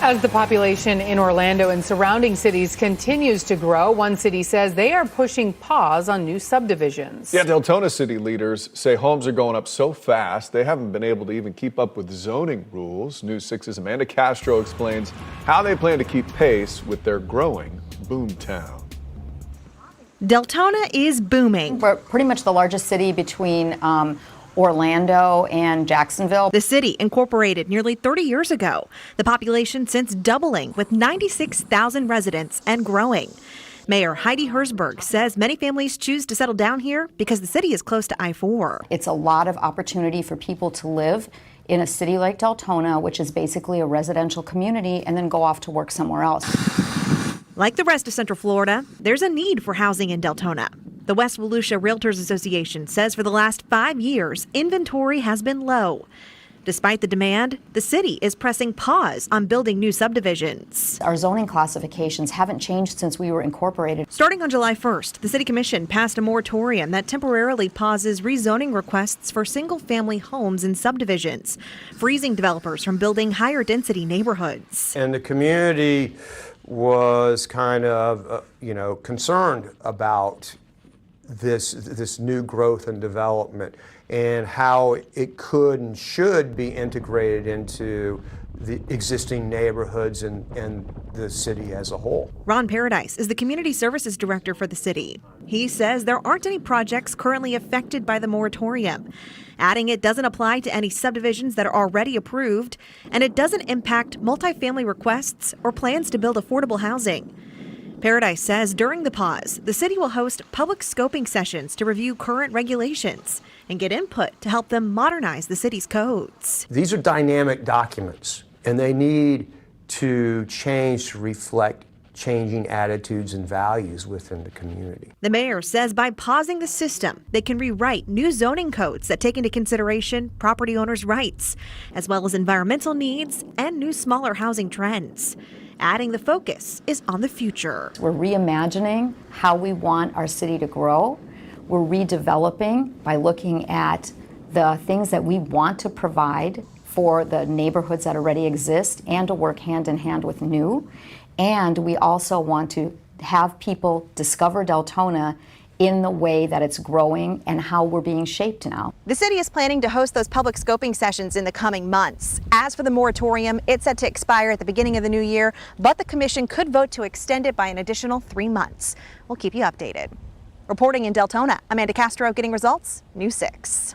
As the population in Orlando and surrounding cities continues to grow, one city says they are pushing pause on new subdivisions. Yeah, Deltona city leaders say homes are going up so fast they haven't been able to even keep up with zoning rules. News 6's Amanda Castro explains how they plan to keep pace with their growing boomtown. Deltona is booming. We're pretty much the largest city between Orlando and Jacksonville. The city incorporated nearly 30 years ago. The population since doubling with 96,000 residents and growing. Mayor Heidi Herzberg says many families choose to settle down here because the city is close to I-4. It's a lot of opportunity for people to live in a city like Deltona, which is basically a residential community, and then go off to work somewhere else. Like the rest of Central Florida, there's a need for housing in Deltona. The West Volusia Realtors Association says for the last 5 years, inventory has been low. Despite the demand, the city is pressing pause on building new subdivisions. Our zoning classifications haven't changed since we were incorporated. Starting on July 1st, the City Commission passed a moratorium that temporarily pauses rezoning requests for single-family homes in subdivisions, freezing developers from building higher density neighborhoods. And the community was kind of, concerned about this new growth and development and how it could and should be integrated into the existing neighborhoods and the city as a whole. Ron Paradise is the community services director for the city. He says there aren't any projects currently affected by the moratorium, adding it doesn't apply to any subdivisions that are already approved, and it doesn't impact multifamily requests or plans to build affordable housing. Paradise says during the pause, the city will host public scoping sessions to review current regulations and get input to help them modernize the city's codes. These are dynamic documents, and they need to change to reflect changing attitudes and values within the community. The mayor says by pausing the system, they can rewrite new zoning codes that take into consideration property owners' rights, as well as environmental needs and new smaller housing trends. Adding the focus is on the future. We're reimagining how we want our city to grow. We're redeveloping by looking at the things that we want to provide for the neighborhoods that already exist and to work hand in hand with new. And we also want to have people discover Deltona in the way that it's growing and how we're being shaped now. The city is planning to host those public scoping sessions in the coming months. As for the moratorium, it's set to expire at the beginning of the new year, but the commission could vote to extend it by an additional 3 months. We'll keep you updated. Reporting in Deltona, Amanda Castro, Getting Results, News 6.